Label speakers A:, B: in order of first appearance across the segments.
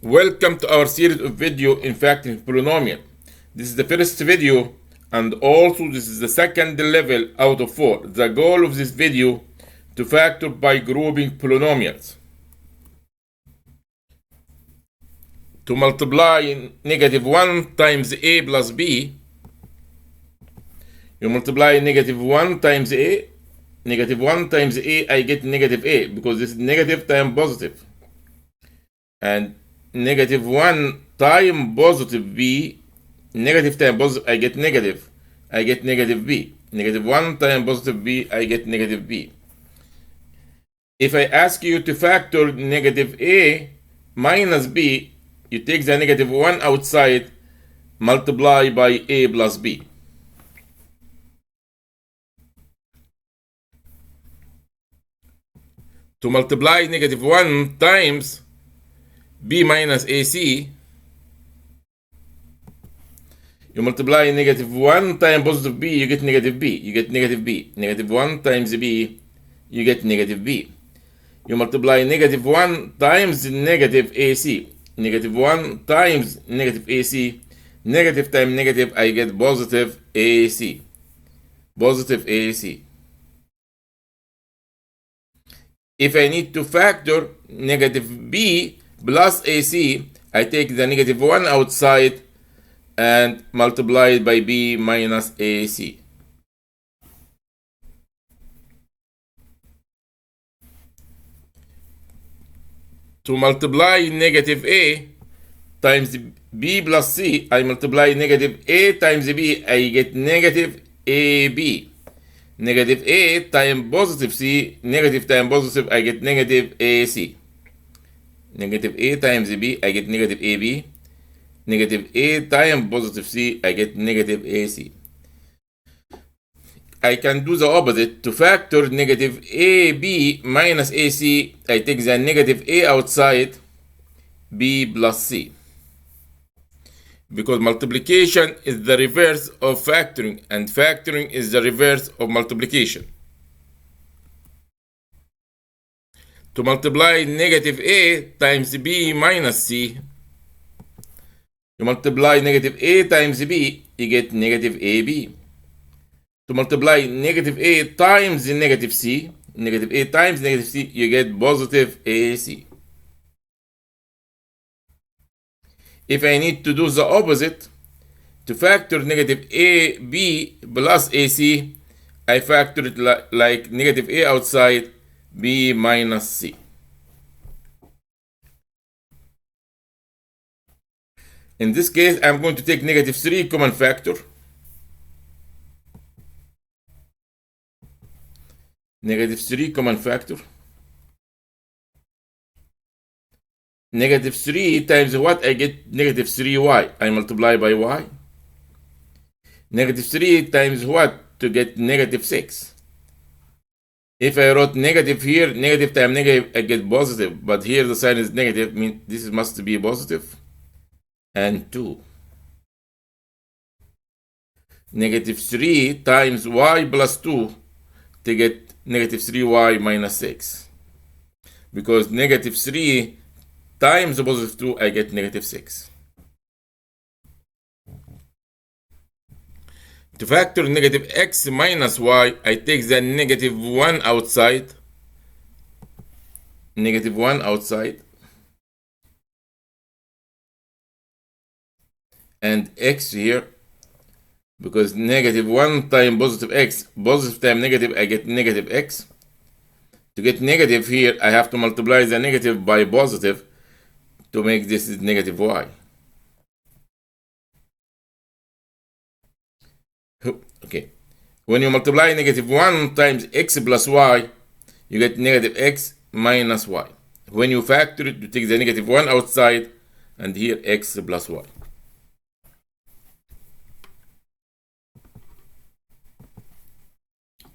A: Welcome to our series of video in factoring polynomial. This is the first video and also this is the second level out of 4. The goal of this video to factor by grouping polynomials. To multiply negative 1 times a plus b, you multiply negative 1 times a, negative 1 times a, I get negative a because this is negative times positive. And negative 1 times positive b, negative times positive, I get negative. I get negative b. Negative 1 times positive b, I get negative b. If I ask you to factor negative a minus b, you take the negative 1 outside, multiply by a plus b. To multiply negative 1 times b minus ac, you multiply negative 1 times positive b, you get negative b. You get negative b. Negative 1 times b, you get negative b. You multiply negative 1 times negative ac. Negative 1 times negative ac. Negative times negative, I get positive ac. Positive ac. If I need to factor negative b plus ac, I take the negative 1 outside and multiply it by b minus ac. To multiply negative a times b plus c, I multiply negative a times b, I get negative ab. Negative a times positive c, negative times positive, I get negative ac. Negative a times b, I get negative ab. Negative a times positive c, I get negative ac. I can do the opposite. To factor negative ab minus ac, I take the negative a outside, b plus c. Because multiplication is the reverse of factoring, and factoring is the reverse of multiplication. To multiply negative a times b minus c, you multiply negative a times b, you get negative ab. To multiply negative a times negative c, negative a times negative c, you get positive ac. If I need to do the opposite, to factor negative ab plus ac, I factor it like negative a outside, b minus c. In this case, I'm going to take negative 3 common factor. Negative 3 common factor. Negative 3 times what? I get negative 3y. I multiply by y. Negative 3 times what? To get negative 6. If I wrote negative here, negative times negative, I get positive. But here the sign is negative, means this must be positive. And 2. Negative 3 times y plus 2 to get negative 3y minus 6. Because negative 3 times the positive 2, I get negative 6. To factor negative x minus y, I take the negative 1 outside. Negative 1 outside. And x here. Because negative 1 times positive x, positive times negative, I get negative x. To get negative here, I have to multiply the negative by positive to make this negative y. Okay. When you multiply negative 1 times x plus y, you get negative x minus y. When you factor it, you take the negative 1 outside, and here x plus y.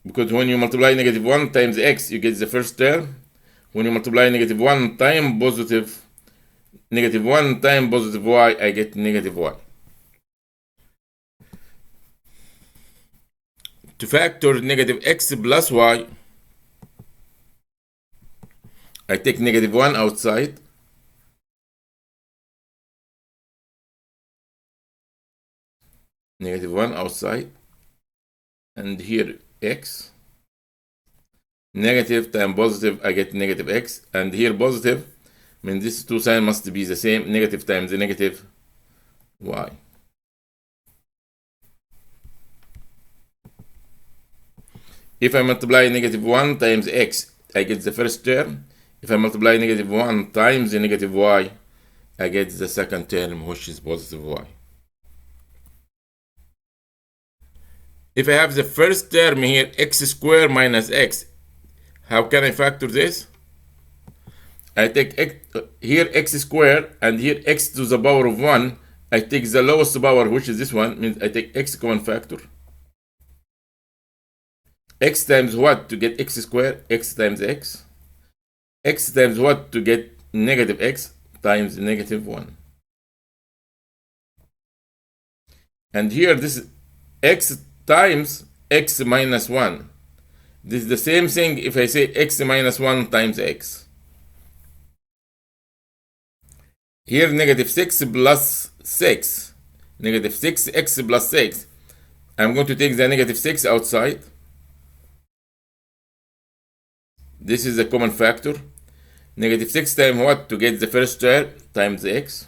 A: Because when you multiply negative 1 times x, you get the first term. When you multiply negative 1 times positive, negative 1 times positive y, I get negative y. To factor negative x plus y, I take negative 1 outside. negative 1 outside, and here x. Negative times positive, I get negative x, and here positive, I mean these two signs must be the same, negative times the negative y. If I multiply negative 1 times x, I get the first term. If I multiply negative 1 times the negative y, I get the second term, which is positive y. If I have the first term here, x squared minus x, how can I factor this? I take x, here x squared, and here x to the power of 1. I take the lowest power, which is this one, means I take x common factor. X times what to get x squared? X times x. X times what to get negative x? Times negative 1. And here this is x times x minus 1. This is the same thing if I say x minus 1 times x. Here negative 6 plus 6. Negative 6x plus 6. I'm going to take the negative 6 outside. This is a common factor. Negative 6 times what to get the first term? Times x.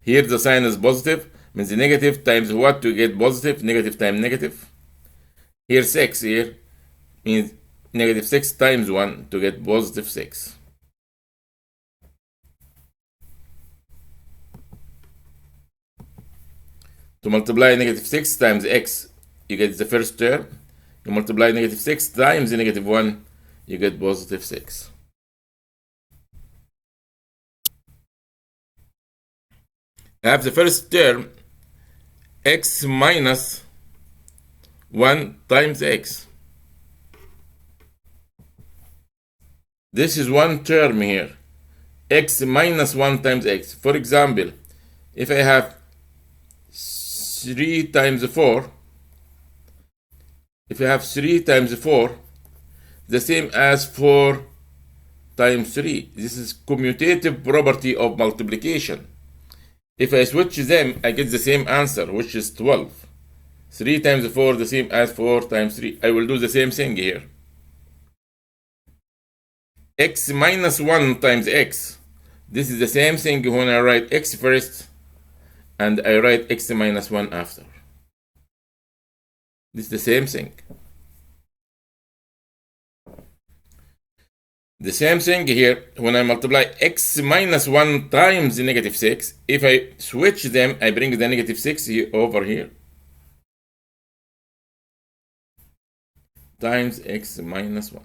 A: Here the sign is positive. Means the negative times what to get positive? Negative times negative. Here 6 here means negative 6 times 1 to get positive 6. To multiply negative 6 times x, you get the first term. You multiply negative 6 times the negative 1, you get positive 6. I have the first term, x minus 1 times x. This is one term here, x minus 1 times x. For example, if I have 3 times 4, if I have 3 times 4, the same as 4 times 3. This is commutative property of multiplication. If I switch them, I get the same answer, which is 12. 3 times 4, the same as 4 times 3. I will do the same thing here. X minus 1 times x. This is the same thing when I write x first and I write x minus 1 after. This is the same thing. The same thing here, when I multiply x minus 1 times the negative 6, if I switch them, I bring the negative 6 here, over here, times x minus 1.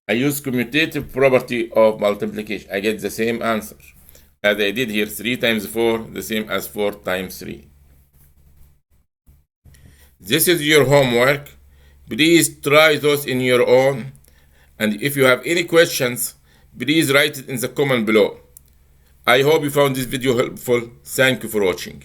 A: I use commutative property of multiplication. I get the same answer. As I did here, 3 times 4, the same as 4 times 3. This is your homework. Please try those in your own. And if you have any questions, please write it in the comment below. I hope you found this video helpful. Thank you for watching.